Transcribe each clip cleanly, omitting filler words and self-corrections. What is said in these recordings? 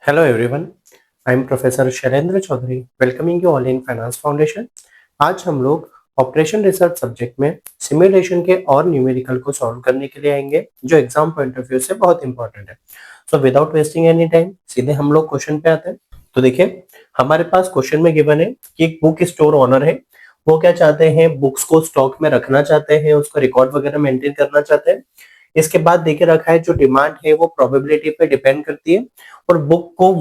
Hello everyone, I am Professor Shailendra Chaudhary welcoming you all in finance foundation. आज हम लोग operation research subject में simulation के और न्यूमेरिकल को सॉल्व करने के लिए आएंगे जो एग्जाम पॉइंट ऑफ व्यू से बहुत इंपॉर्टेंट है। So without wasting any time सीधे हम लोग क्वेश्चन पे आते हैं। तो देखिए हमारे पास क्वेश्चन में गिवन है कि एक बुक स्टोर ओनर है, वो क्या चाहते हैं, बुक्स को स्टॉक में रखना चाहते हैं, उसका रिकॉर्ड वगैरह मेंटेन करना चाहते हैं। इसके बाद देखे रखा है जो डिमांड है वो प्रोबेबिलिटी पे डिपेंड करती है और बुक को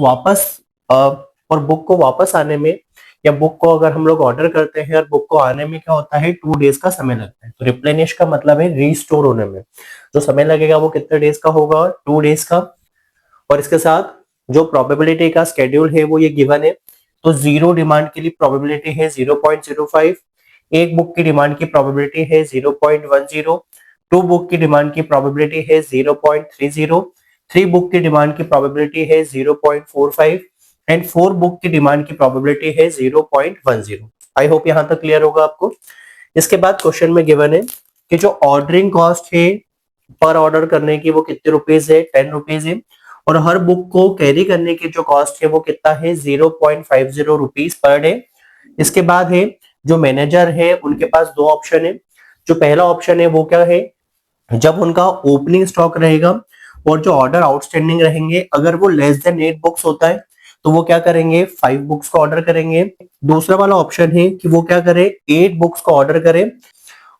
वापस आने में या बुक को अगर हम लोग ऑर्डर करते हैं और बुक को आने में क्या होता है 2 डेज का समय लगता है। तो रिप्लेनिश का मतलब है रीस्टोर होने में जो समय लगेगा वो कितने डेज का होगा, 2 डेज का। और इसके साथ जो प्रोबेबिलिटी का स्केड्यूल है वो ये गिवन है। तो जीरो डिमांड के लिए प्रोबेबिलिटी है 0.05, एक बुक की डिमांड की प्रोबेबिलिटी है 0.10, टू बुक की डिमांड की प्रोबेबिलिटी है 0.30, थ्री बुक की डिमांड की प्रोबेबिलिटी है 0.45 एंड फोर बुक की डिमांड की प्रोबेबिलिटी है 0.10। आई होप यहाँ तक क्लियर होगा आपको। इसके बाद क्वेश्चन में गिवन है कि जो ऑर्डरिंग कॉस्ट है पर ऑर्डर करने की वो कितने रुपीज है, 10 रुपीज है। और हर बुक को कैरी करने की जो कॉस्ट है वो कितना है 0.50 रुपीज पर डे। इसके बाद है जो मैनेजर है उनके पास दो ऑप्शन है। जो पहला ऑप्शन है वो क्या है, जब उनका ओपनिंग स्टॉक रहेगा और जो ऑर्डर आउटस्टैंडिंग रहेंगे अगर वो लेस देन 8 बुक्स होता है तो वो क्या करेंगे 5 बुक्स का ऑर्डर करेंगे। दूसरा वाला ऑप्शन है कि वो क्या करे 8 बुक्स का ऑर्डर करे,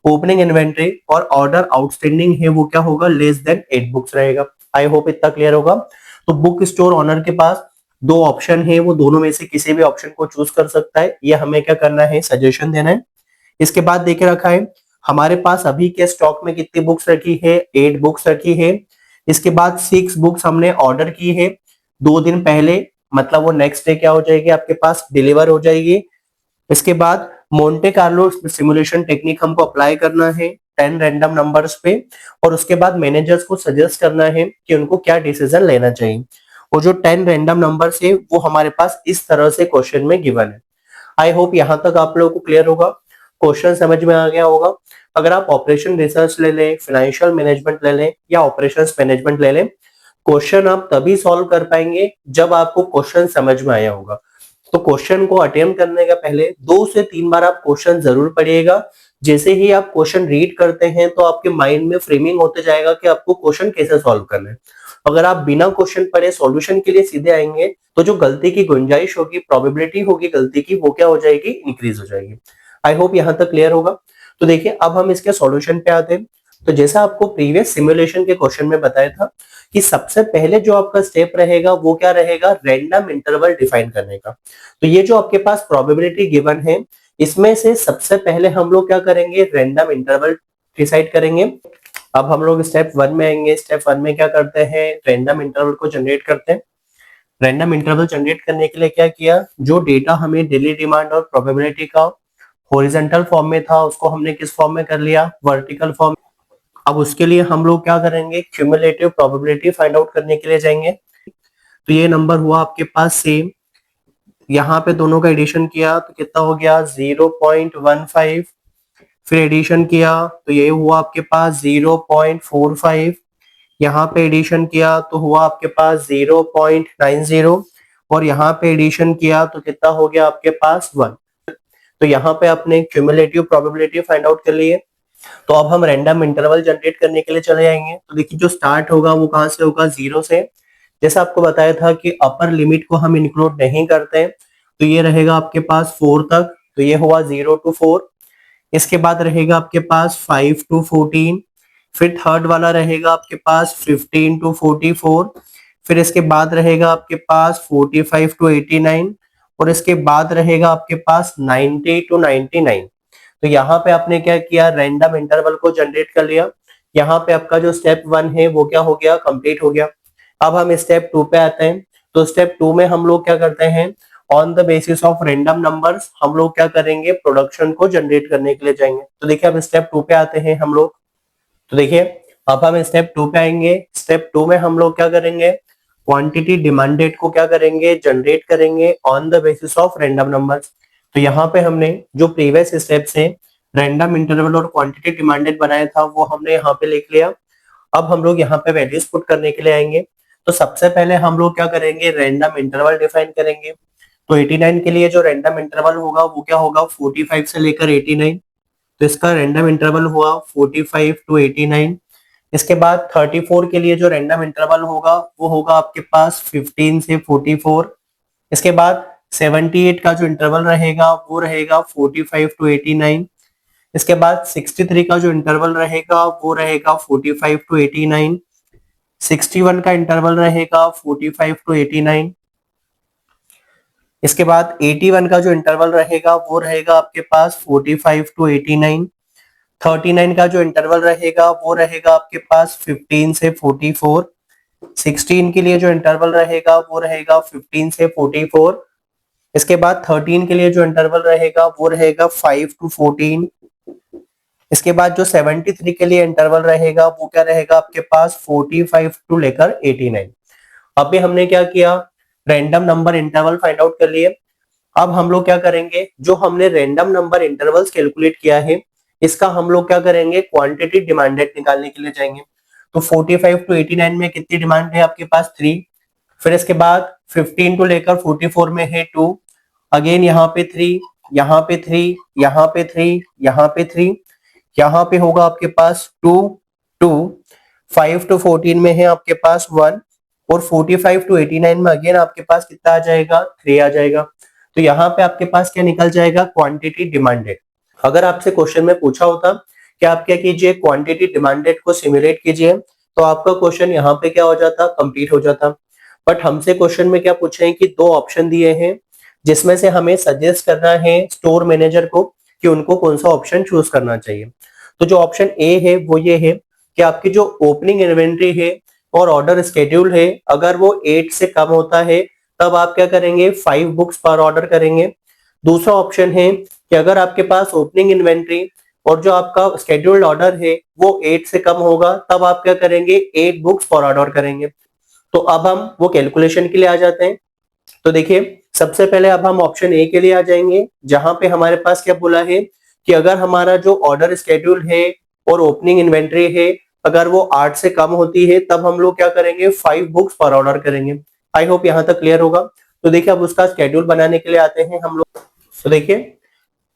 ओपनिंग इन्वेंट्री और ऑर्डर आउटस्टैंडिंग है वो क्या होगा लेस देन 8 बुक्स रहेगा। आई होप इतना क्लियर होगा। तो बुक स्टोर ओनर के पास दो ऑप्शन है, वो दोनों में से किसी भी ऑप्शन को चूज कर सकता है। ये हमें क्या करना है, सजेशन देना है। इसके बाद देखे रखा है हमारे पास अभी के स्टॉक में कितनी बुक्स रखी है, 8 बुक्स रखी है। इसके बाद 6 बुक्स हमने ऑर्डर की है 2 दिन पहले, मतलब वो नेक्स्ट डे क्या हो जाएगी आपके पास डिलीवर हो जाएगी। इसके बाद मोंटे कार्लो सिमुलेशन टेक्निक हमको अप्लाई करना है 10 रैंडम नंबर्स पे और उसके बाद मैनेजर्स को सजेस्ट करना है कि उनको क्या डिसीजन लेना चाहिए। वो जो 10 रैंडम नंबर्स है वो हमारे पास इस तरह से क्वेश्चन में गिवन है। आई होप यहाँ तक आप लोगों को क्लियर होगा, क्वेश्चन समझ में आ गया होगा। अगर आप ऑपरेशन रिसर्च ले लें, फाइनेंशियल मैनेजमेंट ले लें या ऑपरेशंस मैनेजमेंट ले लें, क्वेश्चन आप तभी सॉल्व कर पाएंगे जब आपको क्वेश्चन समझ में आया होगा। तो क्वेश्चन को अटेम्प्ट करने का पहले 2 से 3 बार आप क्वेश्चन जरूर पढ़िएगा। जैसे ही आप क्वेश्चन रीड करते हैं तो आपके माइंड में फ्रेमिंग होते जाएगा कि आपको क्वेश्चन कैसे सॉल्व करना है। अगर आप बिना क्वेश्चन पढ़े सॉल्यूशन के लिए सीधे आएंगे तो जो गलती की गुंजाइश होगी, प्रोबेबिलिटी होगी गलती की, वो क्या हो जाएगी, इंक्रीज हो जाएगी। आई होप यहाँ तक क्लियर होगा। तो देखिए अब हम इसके सॉल्यूशन पे आते हैं। तो जैसा आपको प्रीवियस सिमुलेशन के क्वेश्चन में बताया था कि सबसे पहले जो आपका स्टेप रहेगा वो क्या रहेगा, रैंडम इंटरवल डिफाइन करने का। तो ये जो आपके पास प्रोबेबिलिटी गिवन है इसमें से सबसे पहले हम लोग क्या करेंगे, रैंडम इंटरवल डिसाइड करेंगे। अब हम लोग स्टेप 1 में आएंगे। स्टेप 1 में क्या करते हैं, रैंडम इंटरवल को जनरेट करते हैं। रैंडम इंटरवल जनरेट करने के लिए क्या किया, जो डेटा हमें डेली डिमांड और प्रोबेबिलिटी का हॉरिजॉन्टल फॉर्म में था उसको हमने किस फॉर्म में कर लिया, वर्टिकल फॉर्म। अब उसके लिए हम लोग क्या करेंगे, क्यूमुलेटिव प्रोबेबिलिटी फाइंड आउट करने के लिए जाएंगे। तो ये नंबर हुआ आपके पास सेम, यहाँ पे दोनों का एडिशन किया तो कितना हो गया 0.15, फिर एडिशन किया तो ये हुआ आपके पास 0.45, यहाँ पे एडिशन किया तो हुआ आपके पास 0.90 और यहाँ पे एडिशन किया तो कितना हो गया आपके पास 1। तो यहाँ पे आपने क्यूमुलेटिव प्रोबेबिलिटी फाइंड आउट कर लिए। तो अब हम रैंडम इंटरवल जनरेट करने के लिए चले जाएंगे। तो देखिए जो स्टार्ट होगा वो कहाँ से होगा, 0 से। जैसा आपको बताया था कि अपर लिमिट को हम इंक्लूड नहीं करते हैं, तो ये रहेगा आपके पास 4 तक। तो ये हुआ 0 to 4। इसके बाद रहेगा आपके पास 5 to 14, फिर थर्ड वाला रहेगा आपके पास 15 to 44, फिर इसके बाद रहेगा आपके पास 45 to 89 और इसके बाद रहेगा आपके पास 90 to 99। तो यहाँ पे आपने क्या किया, रैंडम इंटरवल को जनरेट कर लिया। यहाँ पे आपका जो स्टेप 1 है वो क्या हो गया, कंप्लीट हो गया। अब हम स्टेप 2 पे आते हैं। तो स्टेप 2 में हम लोग क्या करते हैं, on the basis of random numbers हम लोग क्या करेंगे, प्रोडक्शन को जनरेट करने के लिए जाएंगे। तो देखिए अब स्टेप 2 पे आते हैं हम लोग। तो देखिए अब हम स्टेप 2 पे आएंगे। स्टेप 2 में हम लोग क्या करेंगे, क्वांटिटी डिमांडेड को क्या करेंगे, जनरेट करेंगे on the basis of random numbers. तो यहाँ पे हमने जो प्रीवियस स्टेप से रैंडम इंटरवल और क्वांटिटी डिमांडेड बनाया था वो हमने यहाँ पे लिख लिया। अब हम लोग यहाँ पे वैल्यूज पुट करने के लिए आएंगे। तो सबसे पहले हम लोग क्या करेंगे, रैंडम इंटरवल डिफाइन करेंगे। तो 89 के लिए जो रैंडम इंटरवल होगा वो क्या होगा, 45 से लेकर 89। तो इसका रैंडम इंटरवल हुआ 45 टू 89। इसके बाद 34 के लिए जो रैंडम इंटरवल होगा वो होगा आपके पास 15 से 44। इसके बाद 78 का जो इंटरवल रहेगा वो रहेगा 45 टू 89। इसके बाद 63 का जो इंटरवल रहेगा वो रहेगा 45 टू 89। 61 का इंटरवल रहेगा 45 टू 89। इसके बाद 81 का जो इंटरवल रहेगा वो रहेगा आपके पास 45 टू 89। 39 का जो इंटरवल रहेगा वो रहेगा आपके पास 15 से 44। 16 के लिए जो इंटरवल रहेगा वो रहेगा 15 से 44। इसके बाद 13 के लिए जो इंटरवल रहेगा वो रहेगा 5 टू 14। इसके बाद जो 73 के लिए इंटरवल रहेगा वो क्या रहेगा आपके पास 45 टू लेकर 89। अभी हमने क्या किया, random number interval find out कर लिए। अब हम लोग क्या करेंगे, जो हमने रैंडम नंबर इंटरवल्स कैलकुलेट किया है इसका हम लोग क्या करेंगे, क्वांटिटी डिमांडेड निकालने के लिए जाएंगे। तो 45 टू 89 में कितनी डिमांड है आपके पास 3। फिर इसके बाद 15 टू लेकर 44 में है 2। अगेन यहाँ पे 3, यहाँ पे 3, यहाँ पे 3, यहाँ पे 3, यहाँ पे होगा आपके पास 2 2। 5 टू 14 में है आपके पास 1 और 45 टू 89 में अगेन आपके पास कितना आ जाएगा, 3 आ जाएगा। तो यहाँ पे आपके पास क्या निकल जाएगा, क्वांटिटी डिमांडेड। अगर आपसे क्वेश्चन में पूछा होता कि आप क्या कीजिए, क्वांटिटी डिमांडेड को सिमुलेट कीजिए, तो आपका क्वेश्चन यहाँ पे क्या हो जाता, कंप्लीट हो जाता। बट हमसे क्वेश्चन में क्या पूछे हैं कि 2 ऑप्शन दिए हैं जिसमें से हमें सजेस्ट करना है स्टोर मैनेजर को कि उनको कौन सा ऑप्शन चूज करना चाहिए। तो जो ऑप्शन ए है वो ये है कि आपकी जो ओपनिंग इन्वेंट्री है और ऑर्डर स्केड्यूल है अगर वो 8 से कम होता है तब आप क्या करेंगे, 5 बुक्स पर ऑर्डर करेंगे। दूसरा ऑप्शन है कि अगर आपके पास ओपनिंग इन्वेंट्री और जो आपका स्केड्यूल्ड ऑर्डर है वो 8 से कम होगा तब आप क्या करेंगे, 8 बुक्स पर ऑर्डर करेंगे। तो अब हम वो कैलकुलेशन के लिए आ जाते हैं। तो देखिए सबसे पहले अब हम ऑप्शन ए के लिए आ जाएंगे जहां पे हमारे पास क्या बोला है कि अगर हमारा जो ऑर्डर स्केड्यूल है और ओपनिंग इन्वेंट्री है अगर वो 8 से कम होती है तब हम लोग क्या करेंगे, 5 बुक्स पर ऑर्डर करेंगे। आई होप यहाँ तक क्लियर होगा। तो देखिए अब उसका स्केड्यूल बनाने के लिए आते हैं हम लोग। तो देखिए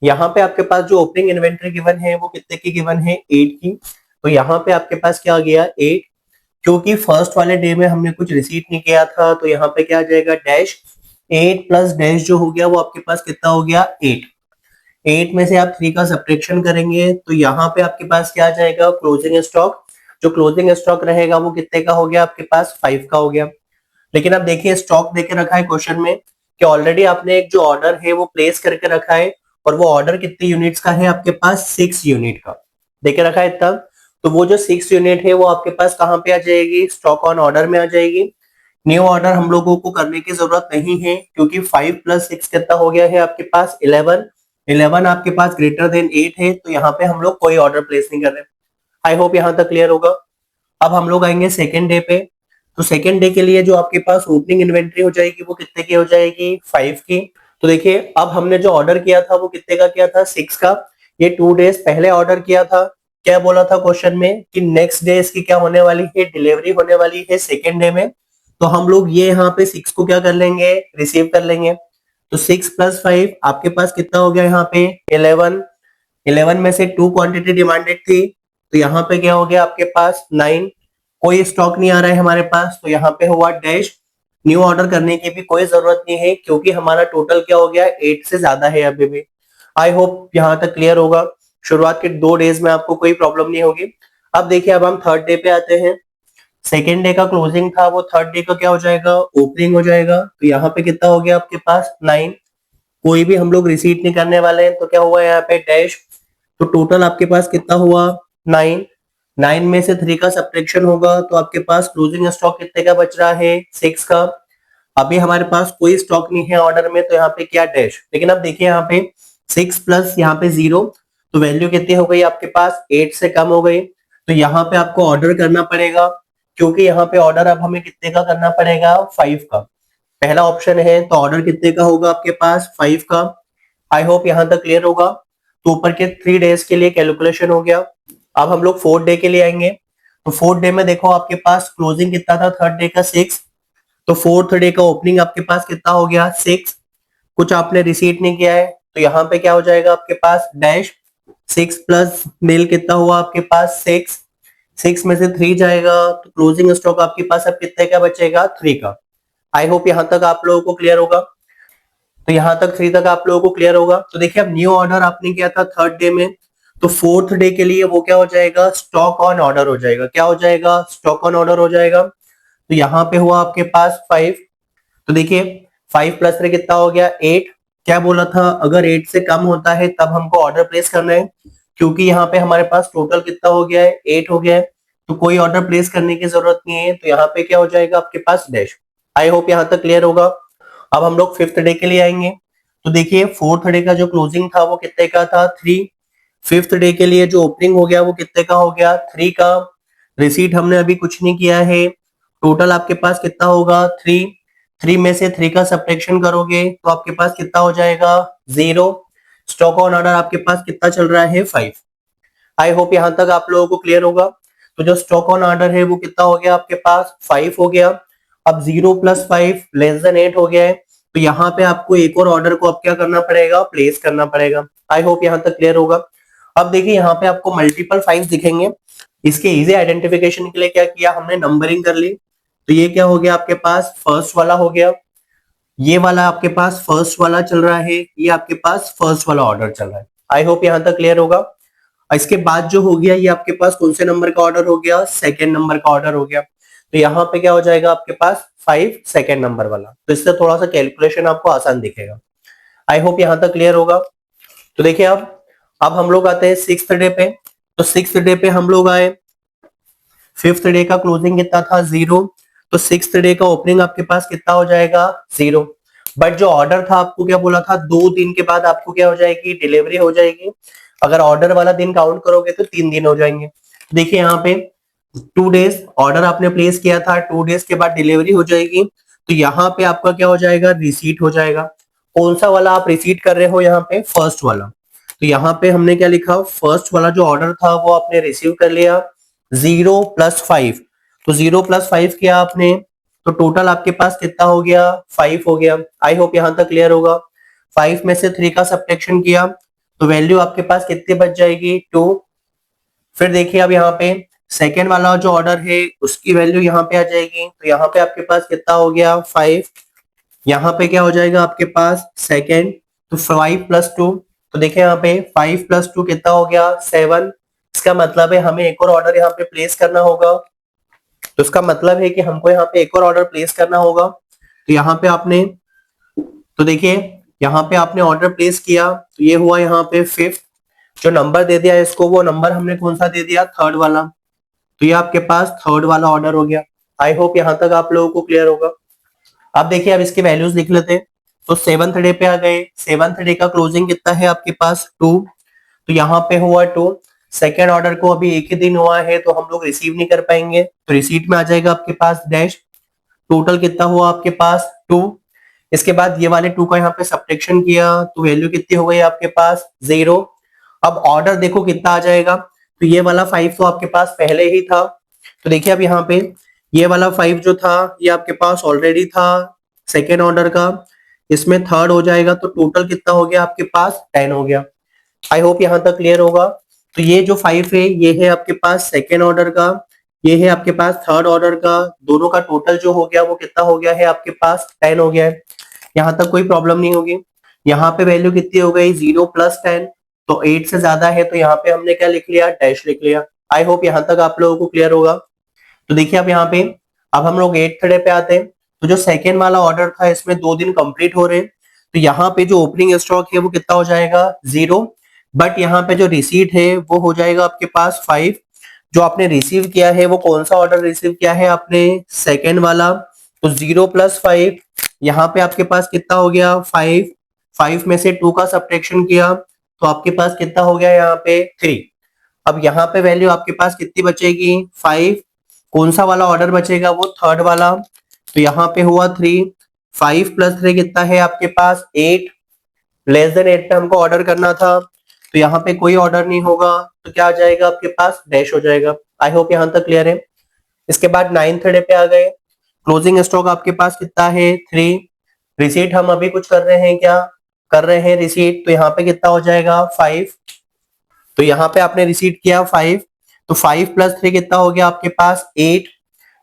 यहाँ पे आपके पास जो ओपनिंग इन्वेंट्री गिवन है वो कितने की गिवन है, 8 की। तो यहाँ पे आपके पास क्या आ गया, 8। क्योंकि फर्स्ट वाले डे में हमने कुछ रिसीट नहीं किया था तो यहाँ पे क्या आ जाएगा, डैश। 8 प्लस डैश जो हो गया वो आपके पास कितना हो गया, 8। 8 में से आप 3 का सब्ट्रैक्शन करेंगे तो यहाँ पे आपके पास क्या आ जाएगा, क्लोजिंग स्टॉक। जो क्लोजिंग स्टॉक रहेगा वो कितने का हो गया आपके पास, 5 का हो गया। लेकिन अब देखिए स्टॉक देके रखा है क्वेश्चन में कि ऑलरेडी आपने एक जो ऑर्डर है वो प्लेस करके रखा है और वो ऑर्डर कितनी यूनिट्स का है आपके पास, 6 यूनिट का देके रखा है तब। तो वो जो 6 यूनिट है वो आपके पास कहाँ पे आ जाएगी, स्टॉक ऑन ऑर्डर में आ जाएगी। न्यू ऑर्डर हम लोगों को करने की जरूरत नहीं है क्योंकि 5 प्लस 6 कितना हो गया है आपके पास, 11। 11 आपके पास ग्रेटर देन 8 है तो यहाँ पे हम लोग कोई ऑर्डर प्लेस नहीं कर रहे। आई होप यहाँ तक क्लियर होगा। अब हम लोग आएंगे सेकेंड डे पे। तो सेकेंड डे के लिए जो आपके पास ओपनिंग इन्वेंट्री हो जाएगी वो कितने की हो जाएगी, 5 की। तो देखिए अब हमने जो ऑर्डर किया था वो कितने का किया था, 6 का। ये 2 डेज पहले ऑर्डर किया था। क्या बोला था क्वेश्चन में कि नेक्स्ट डे इसकी क्या होने वाली है, डिलीवरी होने वाली है सेकेंड डे में। तो हम लोग ये यहाँ पे 6 को क्या कर लेंगे, रिसीव कर लेंगे। तो 6 प्लस 5 आपके पास कितना हो गया यहाँ पे, 11। 11 में से 2 क्वांटिटी डिमांडेड थी तो यहाँ पे क्या हो गया आपके पास, 9। कोई स्टॉक नहीं आ रहा है हमारे पास तो यहाँ पे हुआ डैश। न्यू ऑर्डर करने की भी कोई जरूरत नहीं है क्योंकि हमारा टोटल क्या हो गया, 8 से ज्यादा है अभी भी। आई होप यहाँ तक क्लियर होगा। शुरुआत के 2 डेज में आपको कोई प्रॉब्लम नहीं होगी। अब देखिए अब हम थर्ड डे पे आते हैं। सेकेंड डे का क्लोजिंग था वो थर्ड डे का क्या हो जाएगा, ओपनिंग हो जाएगा। तो यहाँ पे कितना हो गया आपके पास, 9। कोई भी हम लोग रिसीट नहीं करने वाले हैं तो क्या हुआ यहाँ पे, डैश। तो टोटल आपके पास कितना हुआ, 9। 9 में से 3 का सब्ट्रैक्शन होगा तो आपके पास क्लोजिंग स्टॉक कितने का बच रहा है, 6 का। अभी हमारे पास कोई स्टॉक नहीं है ऑर्डर में तो यहाँ पे क्या, डैश। लेकिन अब देखिए यहाँ पे 6 प्लस यहाँ पे 0 तो वैल्यू कितनी हो गई आपके पास, 8 से कम हो गई। तो यहाँ पे आपको ऑर्डर करना पड़ेगा क्योंकि यहाँ पे ऑर्डर अब हमें कितने का करना पड़ेगा, 5 का। पहला ऑप्शन है तो ऑर्डर कितने का होगा आपके पास, 5 का। आई होप यहाँ तक क्लियर होगा। तो ऊपर के 3 डेज के लिए कैलकुलेशन हो गया। अब हम लोग 4th डे के लिए आएंगे। तो फोर्थ डे में देखो आपके पास क्लोजिंग कितना था, थर्ड डे का 6, तो फोर्थ डे का ओपनिंग आपके पास कितना हो गया 6, कुछ आपने रिसीट नहीं किया है तो यहाँ पे क्या हो जाएगा आपके पास डैश 6 प्लस नील कितना हुआ आपके पास 6, 6 में से 3 जाएगा तो क्लोजिंग स्टॉक आपके पास अब कितने का बचेगा 3 का। आई होप यहाँ तक आप लोगों को क्लियर होगा। तो यहाँ तक 3 तक आप लोगों को क्लियर होगा। तो देखिए अब न्यू ऑर्डर आपने किया था थर्ड डे में, तो फोर्थ डे के लिए वो क्या हो जाएगा स्टॉक ऑन ऑर्डर हो जाएगा। क्या हो जाएगा स्टॉक ऑन ऑर्डर हो जाएगा। तो यहाँ पे हुआ आपके पास 5, तो देखिए 5 प्लस 3 कितना हो गया 8। क्या बोला था अगर 8 से कम होता है तब हमको ऑर्डर प्लेस करना है, क्योंकि यहाँ पे हमारे पास टोटल कितना हो गया है 8 हो गया है, तो कोई ऑर्डर प्लेस करने की जरूरत नहीं है। तो यहाँ पे क्या हो जाएगा आपके पास डैश। आई होप यहाँ तक क्लियर होगा। अब हम लोग फिफ्थ डे के लिए आएंगे। तो देखिए फोर्थ डे का जो क्लोजिंग था वो कितने का था 3, फिफ्थ डे के लिए जो ओपनिंग हो गया वो कितने का हो गया 3 का। रिसीट हमने अभी कुछ नहीं किया है, टोटल आपके पास कितना होगा 3, 3 में से 3 का सब्ट्रैक्शन करोगे तो आपके पास कितना हो जाएगा 0। स्टॉक ऑन ऑर्डर आपके पास कितना चल रहा है 5। आई होप यहाँ तक आप लोगों को क्लियर होगा। तो जो स्टॉक ऑन ऑर्डर है वो कितना हो गया आपके पास 5 हो गया। अब 0 प्लस 5 लेस देन 8 हो गया है, तो यहाँ पे आपको एक और ऑर्डर को अब क्या करना पड़ेगा प्लेस करना पड़ेगा। आई होप यहाँ तक क्लियर होगा। अब देखिए यहाँ पे आपको मल्टीपल 5 दिखेंगे। इसके इजी आइडेंटिफिकेशन के लिए क्या किया हमने नंबरिंग कर ली। तो ये क्या हो गया आपके पास फर्स्ट वाला हो गया, ये वाला आपके पास फर्स्ट वाला चल रहा है, ये आपके पास फर्स्ट वाला ऑर्डर चल रहा है। आई होप यहाँ तक क्लियर होगा। इसके बाद जो हो गया ये आपके पास कौन से नंबर का ऑर्डर हो गया सेकंड नंबर का ऑर्डर हो गया। तो यहाँ पे क्या हो जाएगा आपके पास 5 सेकंड नंबर वाला, तो इससे थोड़ा सा कैलकुलेशन आपको आसान दिखेगा। आई होप यहाँ तक क्लियर होगा। तो देखिए अब हम लोग आते हैं सिक्स्थ डे पे। तो सिक्स्थ डे पे हम लोग आए, फिफ्थ डे का क्लोजिंग कितना था 0, तो सिक्स्थ डे का ओपनिंग आपके पास कितना हो जाएगा 0। बट जो ऑर्डर था आपको क्या बोला था 2 दिन के बाद आपको क्या हो जाएगी डिलीवरी हो जाएगी। अगर ऑर्डर वाला दिन काउंट करोगे तो 3 दिन हो जाएंगे। देखिए यहाँ पे 2 डेज ऑर्डर आपने प्लेस किया था, 2 डेज के बाद डिलीवरी हो जाएगी। तो यहाँ पे आपका क्या हो जाएगा रिसीट हो जाएगा। कौन सा वाला आप रिसीट कर रहे हो यहाँ पे फर्स्ट वाला। तो यहाँ पे हमने क्या लिखा फर्स्ट वाला जो ऑर्डर था वो आपने रिसीव कर लिया 0 प्लस 5, तो 0 प्लस 5 किया आपने, तो टोटल आपके पास कितना हो गया 5 हो गया। आई होप यहाँ तक क्लियर होगा। 5 में से 3 का सब्ट्रैक्शन किया तो वैल्यू आपके पास कितनी बच जाएगी 2। फिर देखिए अब यहाँ पे सेकेंड वाला जो ऑर्डर है उसकी वैल्यू यहाँ पे आ जाएगी, तो यहाँ पे आपके पास कितना हो गया 5, यहाँ पे क्या हो जाएगा आपके पास सेकेंड, तो 5 प्लस 2, तो देखिए यहाँ पे 5 प्लस 2 कितना हो गया 7। इसका मतलब है हमें एक और ऑर्डर यहाँ पे प्लेस करना होगा। तो इसका मतलब है कि हमको यहाँ पे एक और ऑर्डर प्लेस करना होगा। तो यहाँ पे आपने, तो देखिए यहाँ पे आपने ऑर्डर प्लेस किया तो ये हुआ यहाँ पे फिफ्थ, जो नंबर दे दिया इसको वो नंबर हमने कौन सा दे दिया थर्ड वाला, तो ये आपके पास थर्ड वाला ऑर्डर हो गया। आई होप यहाँ तक आप लोगों को क्लियर होगा। अब देखिए अब इसके वैल्यूज लिख लेते हैं। तो सेवंथ डे पे आ गए, सेवंथ डे का क्लोजिंग कितना है आपके पास 2, तो यहाँ पे हुआ 2। सेकेंड ऑर्डर को अभी एक ही दिन हुआ है तो हम लोग रिसीव नहीं कर पाएंगे, तो रिसीट में आ जाएगा आपके पास डैश। टोटल कितना हुआ आपके पास 2। इसके बाद ये वाले 2 का यहाँ पे सब्ट्रैक्शन किया तो वैल्यू कितनी हो गई आपके पास 0। अब ऑर्डर देखो कितना आ जाएगा, तो ये वाला 5 तो आपके पास पहले ही था, तो देखिए अब यहाँ पे ये वाला 5 जो था ये आपके पास ऑलरेडी था सेकेंड ऑर्डर का, इसमें थर्ड हो जाएगा तो टोटल कितना हो गया आपके पास 10 हो गया। आई होप यहाँ तक क्लियर होगा। तो ये जो 5 है ये है आपके पास सेकेंड ऑर्डर का, ये है आपके पास थर्ड ऑर्डर का, दोनों का टोटल जो हो गया वो कितना हो गया है आपके पास 10 हो गया है। यहाँ तक कोई प्रॉब्लम नहीं होगी। यहाँ पे वैल्यू कितनी हो गई 0 प्लस 10, तो 8 से ज्यादा है तो यहाँ पे हमने क्या लिख लिया डैश लिख लिया। आई होप यहाँ तक आप लोगों को क्लियर होगा। तो देखिए अब यहाँ पे अब हम लोग 8th डे पे आते हैं। तो जो सेकेंड वाला ऑर्डर था इसमें 2 दिन कंप्लीट हो रहे हैं, तो यहाँ पे जो ओपनिंग स्टॉक है वो कितना हो जाएगा 0, बट यहाँ पे जो रिसीट है वो हो जाएगा आपके पास 5। जो आपने रिसीव किया है वो कौन सा ऑर्डर रिसीव किया है आपने सेकेंड वाला, तो 0 प्लस 5, यहाँ पे आपके पास कितना हो गया 5, 5 में से 2 का सब्ट्रैक्शन किया तो आपके पास कितना हो गया यहाँ पे 3। अब यहाँ पे वैल्यू आपके पास कितनी बचेगी 5, कौन सा वाला ऑर्डर बचेगा वो थर्ड वाला, तो यहाँ पे हुआ 3, 5 प्लस 3 कितना है आपके पास 8, लेस देन 8 पे हमको ऑर्डर करना था तो यहाँ पे कोई ऑर्डर नहीं होगा तो क्या आ जाएगा आपके पास डैश हो जाएगा। आई होप यहाँ तक क्लियर है। इसके बाद 9th डे पे आ गए, क्लोजिंग स्टॉक आपके पास कितना है 3, रिसीट हम अभी कुछ कर रहे हैं, क्या कर रहे हैं रिसीट, तो यहाँ पे कितना हो जाएगा 5, तो यहाँ पे आपने रिसीट किया 5, तो 5 प्लस 3 कितना हो गया आपके पास 8,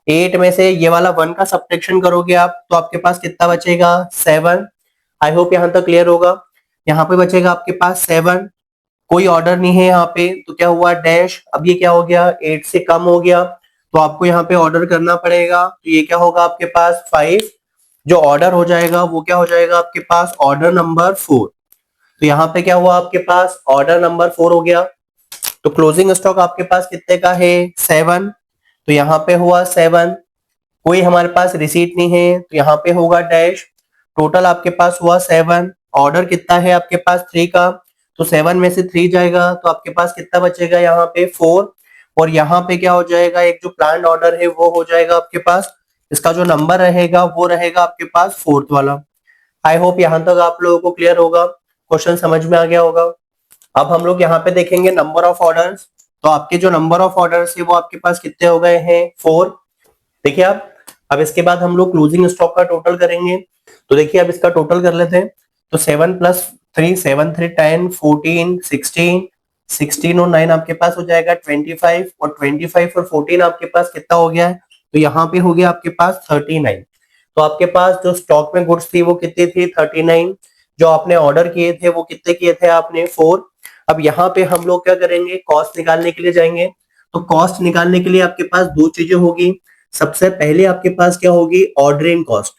8 में से ये वाला 1 का सब्ट्रैक्शन करोगे आप तो आपके पास कितना बचेगा 7। आई होप यहाँ तक क्लियर होगा। यहाँ पे बचेगा आपके पास 7, कोई ऑर्डर नहीं है यहाँ पे, तो क्या हुआ डैश, अब ये क्या हो गया 8 से कम हो गया, तो आपको यहाँ पे ऑर्डर करना पड़ेगा, तो ये क्या होगा आपके पास 5, जो ऑर्डर हो जाएगा वो क्या हो जाएगा आपके पास ऑर्डर नंबर 4, तो यहाँ पे क्या हुआ आपके पास ऑर्डर नंबर 4 हो गया। तो क्लोजिंग स्टॉक आपके पास कितने का है 7, तो यहाँ पे हुआ 7, कोई हमारे पास रिसीट नहीं है तो यहाँ पे होगा डैश, टोटल आपके पास हुआ 7, ऑर्डर कितना है आपके पास 3 का, तो 7 में से 3 जाएगा तो आपके पास कितना बचेगा यहाँ पे 4, और यहाँ पे क्या हो जाएगा एक जो प्लान्ड ऑर्डर है वो हो जाएगा आपके पास, इसका जो नंबर रहेगा वो रहेगा आपके पास 4th वाला। आई होप यहाँ तक आप लोगों को क्लियर होगा, क्वेश्चन समझ में आ गया होगा। अब हम लोग यहाँ पे देखेंगे नंबर ऑफ ऑर्डर्स, तो आपके जो नंबर ऑफ ऑर्डर्स है वो आपके पास कितने हो गए हैं 4। देखिए आप, अब इसके बाद हम लोग क्लोजिंग स्टॉक का टोटल करेंगे, तो देखिए अब इसका टोटल कर लेते हैं, तो 7 प्लस 3 7 3 10 14 16 16 और 9 आपके पास हो जाएगा 25, और 25 और 14 आपके पास कितना हो गया है, तो यहाँ पे हो गया आपके पास 39। तो आपके पास जो स्टॉक में गुड्स थी वो कितनी थी 39, जो आपने ऑर्डर किए थे वो कितने किए थे आपने 4। अब यहाँ पे हम लोग क्या करेंगे कॉस्ट निकालने के लिए जाएंगे, तो कॉस्ट निकालने के लिए आपके पास दो चीजें होगी, सबसे पहले आपके पास क्या होगी ऑर्डरिंग कॉस्ट,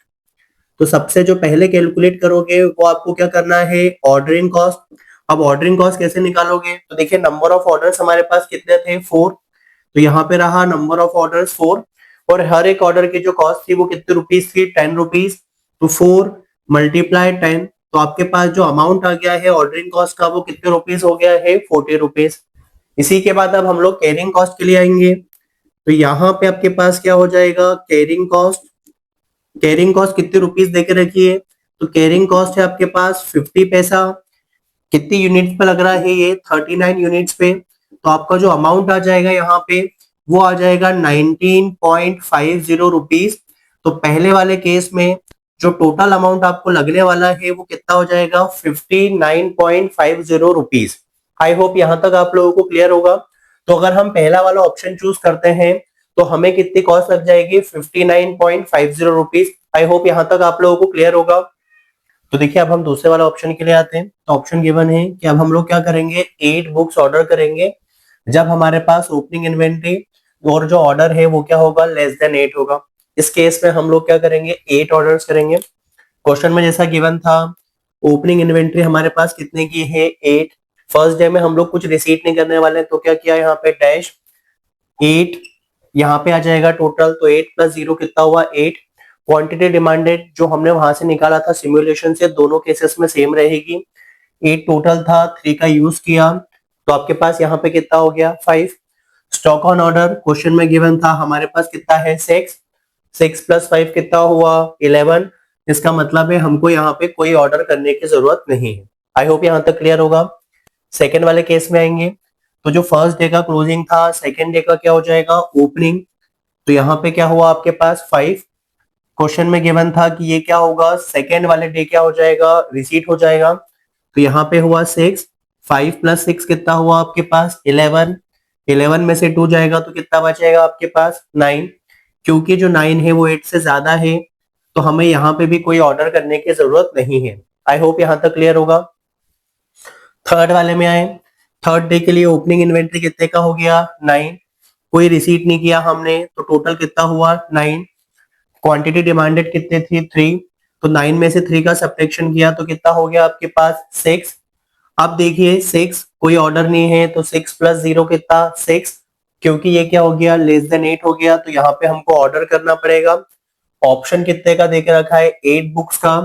तो सबसे जो पहले कैलकुलेट करोगे वो आपको क्या करना है ऑर्डरिंग कॉस्ट। अब ऑर्डरिंग कॉस्ट कैसे निकालोगे, तो देखिए नंबर ऑफ ऑर्डर्स हमारे पास कितने थे 4, तो यहाँ पे रहा नंबर ऑफ ऑर्डर्स 4, और हर एक ऑर्डर की जो कॉस्ट थी वो कितने रुपीज थी 10 रुपीज, तो 4 मल्टीप्लाई 10, तो आपके पास जो अमाउंट आ गया है ऑर्डरिंग कॉस्ट का वो कितने रुपीज हो गया है 40 रुपीज। इसी के बाद अब हम लोग कैरिंग कॉस्ट के लिए आएंगे, तो यहाँ पे आपके पास क्या हो जाएगा कैरिंग कॉस्ट, कैरिंग कॉस्ट कितने रुपीज देके रखी है, तो कैरिंग कॉस्ट है आपके पास 50 पैसा, कितनी यूनिट्स पे लग रहा है ये 39 यूनिट्स पे, तो आपका जो अमाउंट आ जाएगा यहाँ पे वो आ जाएगा 19.50 रुपीज। तो पहले वाले केस में जो टोटल अमाउंट आपको लगने वाला है वो कितना हो जाएगा 59.50 रुपीज। आई होप यहाँ तक आप लोगों को क्लियर होगा। तो अगर हम पहला वाला ऑप्शन चूज करते हैं तो हमें कितनी कॉस्ट लग जाएगी 59.50 रुपीज। आई होप यहाँ तक आप लोगों को क्लियर होगा। तो देखिए अब हम दूसरे वाला ऑप्शन के लिए आते हैं, तो ऑप्शन गिवन है कि अब हम लोग क्या करेंगे 8 बुक्स ऑर्डर करेंगे जब हमारे पास ओपनिंग इन्वेंट्री और जो ऑर्डर है वो क्या होगा लेस देन 8 होगा। इस केस में हम लोग क्या करेंगे 8 ऑर्डर्स करेंगे। क्वेश्चन में जैसा गिवन था ओपनिंग इन्वेंट्री हमारे पास कितने की है 8, फर्स्ट डे में हम लोग कुछ रिसीट नहीं करने वाले हैं तो क्या किया यहाँ पे डैश 8, यहाँ पे आ जाएगा टोटल, तो 8 प्लस 0 कितना हुआ 8। क्वांटिटी डिमांडेड जो हमने वहां से निकाला था सिमुलेशन से दोनों केसेस में सेम रहेगी, 8 टोटल था 3 का यूज किया तो आपके पास यहाँ पे कितना हो गया 5। स्टॉक ऑन ऑर्डर क्वेश्चन में गिवन था हमारे पास कितना है 6, 6 प्लस 5 कितना हुआ 11, इसका मतलब है हमको यहाँ पे कोई ऑर्डर करने की जरूरत नहीं है। आई होप यहाँ तक क्लियर होगा। सेकेंड वाले केस में आएंगे, तो जो फर्स्ट डे का क्लोजिंग था सेकेंड डे का क्या हो जाएगा ओपनिंग, तो यहाँ पे क्या हुआ आपके पास 5। क्वेश्चन में गिवन था कि ये क्या होगा सेकेंड वाले डे क्या हो जाएगा रिसीट हो जाएगा, तो यहाँ पे हुआ 6, 5 प्लस 6 कितना हुआ आपके पास 11, 11 में से 2 जाएगा तो कितना बचेगा आपके पास 9, क्योंकि जो 9 है वो 8 से ज्यादा है तो हमें यहाँ पे भी कोई ऑर्डर करने की जरूरत नहीं है। आई होप यहाँ तक क्लियर होगा। थर्ड वाले में आए, थर्ड डे के लिए ओपनिंग इन्वेंट्री कितने का हो गया 9, कोई रिसीट नहीं किया हमने तो टोटल कितना हुआ 9, क्वांटिटी डिमांडेड कितने थी 3, तो 9 में से 3 का सब्ट्रैक्शन किया तो कितना हो गया आपके पास 6। अब देखिए 6 कोई ऑर्डर नहीं है तो 6 प्लस 0 कितना 6, क्योंकि ये क्या हो गया लेस देन 8 हो गया तो यहाँ पे हमको ऑर्डर करना पड़ेगा। ऑप्शन कितने का देके रखा है 8 बुक्स का,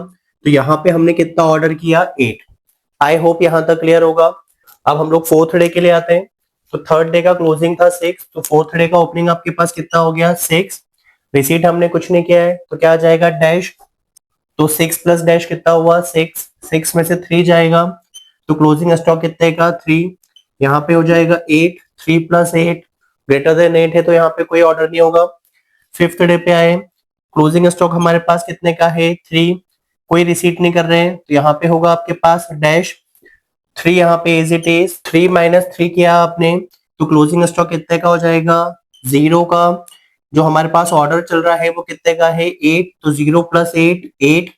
तो यहाँ पे हमने कितना ऑर्डर किया 8। आई होप यहाँ तक क्लियर होगा। अब हम लोग फोर्थ डे के लिए आते हैं, तो थर्ड डे का क्लोजिंग था 6, तो फोर्थ डे का ओपनिंग आपके पास कितना हो गया 6, रिसीट हमने कुछ नहीं किया है तो क्या आ जाएगा डैश, तो 6 प्लस डैश कितना हुआ 6, 6 में से 3 जाएगा तो क्लोजिंग स्टॉक कितने का 3, यहाँ पे हो जाएगा 8, 3 प्लस 8 ग्रेटर देन 8 है तो यहाँ पे कोई ऑर्डर नहीं होगा। फिफ्थ डे पे आए, क्लोजिंग स्टॉक हमारे पास कितने का है 3, कोई रिसीट नहीं कर रहे हैं तो यहाँ पे होगा आपके पास डैश 3, यहाँ पे एज इट इज 3 माइनस 3 किया आपने तो क्लोजिंग स्टॉक कितने का हो जाएगा 0 का। जो हमारे पास ऑर्डर चल रहा है वो कितने का है 8, तो 0 प्लस 8 8,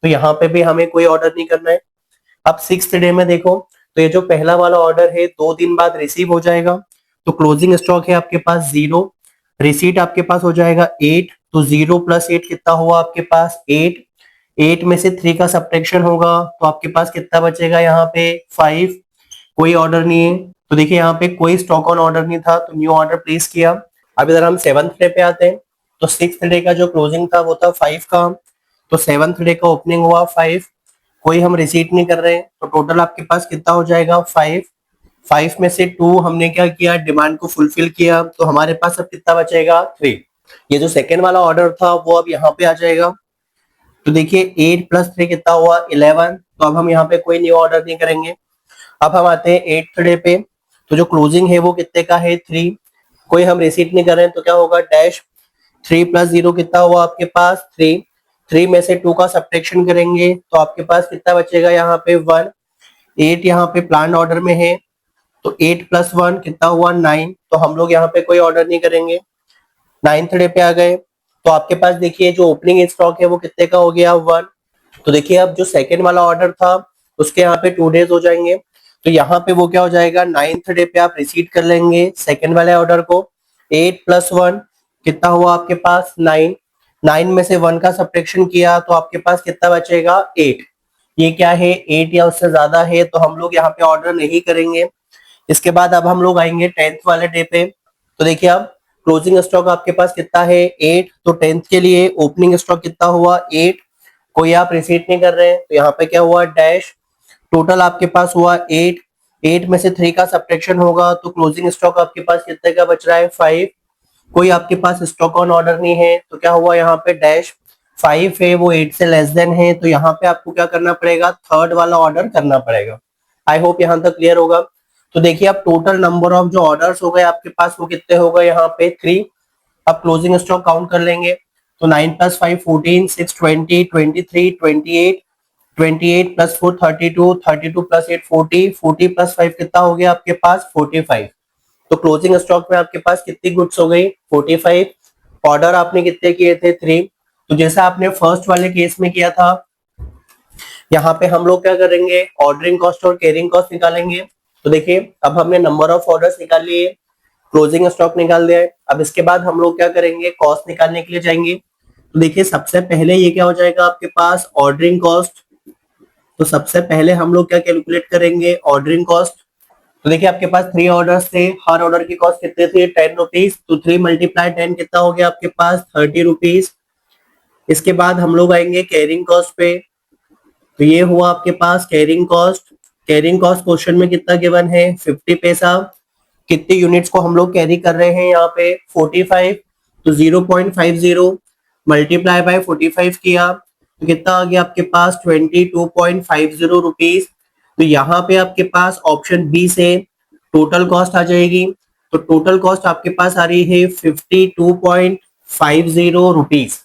तो यहाँ पे भी हमें कोई ऑर्डर नहीं करना है। अब सिक्स्थ डे में देखो तो ये जो पहला वाला ऑर्डर है 2 दिन बाद रिसीव हो जाएगा, तो क्लोजिंग स्टॉक है आपके पास 0, रिसीट आपके पास हो जाएगा 8, तो 0 प्लस 8 कितना हुआ आपके पास 8, 8 में से 3 का सब्ट्रैक्शन होगा तो आपके पास कितना बचेगा यहाँ पे 5, कोई ऑर्डर नहीं है तो देखिए यहाँ पे कोई स्टॉक ऑन ऑर्डर नहीं था तो न्यू ऑर्डर प्लेस किया। अब इधर हम सेवंथ डे पे आते हैं, तो सिक्स्थ डे का जो क्लोजिंग था वो था 5 का, तो सेवंथ डे का ओपनिंग हुआ 5, कोई हम रिसीट नहीं कर रहे हैं तो टोटल आपके पास कितना हो जाएगा 5, 5 में से 2 हमने क्या किया डिमांड को फुलफिल किया तो हमारे पास अब कितना बचेगा 3। ये जो सेकेंड वाला ऑर्डर था वो अब यहाँ पे आ जाएगा, तो देखिए 8 प्लस 3 कितना हुआ 11, तो अब हम यहाँ पे कोई न्यू ऑर्डर नहीं करेंगे। अब हम आते हैं एट्थ डे पे, तो जो क्लोजिंग है वो कितने का है 3, कोई हम रिसीट नहीं कर रहे हैं तो क्या होगा डैश 3 प्लस 0 कितना हुआ आपके पास 3, 3 में से 2 का सब्ट्रैक्शन करेंगे तो आपके पास कितना बचेगा यहाँ पे 1, 8 यहाँ पे प्लान ऑर्डर में है तो 8 प्लस 1 कितना हुआ 9, तो हम लोग यहाँ पे कोई ऑर्डर नहीं करेंगे। नाइन्थ डे पे आ गए तो आपके पास देखिए जो ओपनिंग स्टॉक है वो कितने का हो गया 1, तो देखिए अब जो सेकेंड वाला ऑर्डर था उसके यहाँ पे 2 डेज हो जाएंगे तो यहाँ पे वो क्या हो जाएगा नाइन्थ डे पे आप रिसीट कर लेंगे सेकेंड वाले ऑर्डर को। 8 प्लस 1 कितना हुआ आपके पास 9, 9 में से 1 का सब्ट्रैक्शन किया तो आपके पास कितना बचेगा 8, ये क्या है 8 या उससे ज्यादा है तो हम लोग यहाँ पे ऑर्डर नहीं करेंगे। इसके बाद अब हम लोग आएंगे 10th वाले डे पे, तो देखिए अब क्लोजिंग स्टॉक आपके पास कितना है 8, तो 10th के लिए ओपनिंग स्टॉक कितना हुआ 8, कोई आप रिसीट नहीं कर रहे हैं तो यहाँ पे क्या हुआ डैश, टोटल आपके पास हुआ 8, 8 में से 3 का सब्ट्रैक्शन होगा तो क्लोजिंग स्टॉक आपके पास कितने का बच रहा है 5, कोई आपके पास स्टॉक ऑन ऑर्डर नहीं है तो क्या हुआ यहाँ पे डैश 5 है वो 8 से लेस देन है तो यहाँ पे आपको क्या करना पड़ेगा थर्ड वाला ऑर्डर करना पड़ेगा। आई होप यहाँ तक क्लियर होगा। तो देखिए अब टोटल नंबर ऑफ जो ऑर्डर्स हो गए आपके पास वो कितने हो गए यहाँ पे 3, अब क्लोजिंग स्टॉक काउंट कर लेंगे तो 9 प्लस 5 14, 6 20, 23 28, 28 प्लस 4 32, 32 प्लस 8 40, 40 प्लस 5 कितना हो गया आपके पास 45, तो क्लोजिंग स्टॉक में आपके पास कितनी गुड्स हो गई 45, ऑर्डर आपने कितने किए थे 3, तो जैसा आपने फर्स्ट वाले केस में किया था यहाँ पे हम लोग क्या करेंगे ऑर्डरिंग कॉस्ट और कैरिंग कॉस्ट निकालेंगे। तो देखिए अब हमने नंबर ऑफ ऑर्डर्स निकाल लिए, क्लोजिंग स्टॉक निकाल दिया है, अब इसके बाद हम लोग क्या करेंगे कॉस्ट निकालने के लिए जाएंगे। तो देखिए सबसे पहले ये क्या हो जाएगा आपके पास ऑर्डरिंग कॉस्ट, तो सबसे पहले हम लोग क्या कैलकुलेट करेंगे ऑर्डरिंग कॉस्ट। तो देखिए आपके पास 3 ऑर्डर्स थे, हर ऑर्डर की कॉस्ट कितने थे 10 रुपीज, तो 3 मल्टीप्लाई 10 कितना हो गया आपके पास 30 रुपीज। इसके बाद हम लोग आएंगे कैरिंग कॉस्ट पे, तो ये हुआ आपके पास carrying cost, carrying cost question में कितना गिवन है 50 पैसा, कितने यूनिट्स को हम लोग कैरी कर रहे हैं यहाँ पे 45, तो 0.50 मल्टीप्लाई बाय 45 किया तो कितना आ गया आपके पास 22.50 रुपीज। तो यहाँ पे आपके पास ऑप्शन बी से टोटल कॉस्ट आ जाएगी, तो टोटल कॉस्ट आपके पास आ रही है 52.50 रुपीज।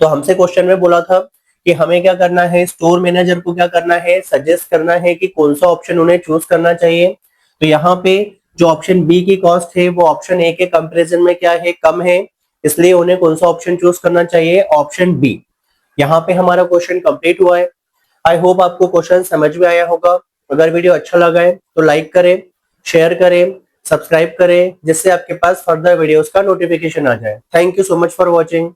तो हमसे क्वेश्चन में बोला था कि हमें क्या करना है स्टोर मैनेजर को क्या करना है सजेस्ट करना है कि कौन सा ऑप्शन उन्हें चूज करना चाहिए। तो यहाँ पे जो ऑप्शन बी की कॉस्ट है वो ऑप्शन ए के कंपैरिजन में क्या है कम है, इसलिए उन्हें कौन सा ऑप्शन चूज करना चाहिए ऑप्शन बी। यहाँ पे हमारा क्वेश्चन कंप्लीट हुआ है। आई होप आपको क्वेश्चन समझ में आया होगा। अगर वीडियो अच्छा लगा है तो लाइक करें, शेयर करें, सब्सक्राइब करें जिससे आपके पास फर्दर वीडियोस का नोटिफिकेशन आ जाए। Thank you so much for watching.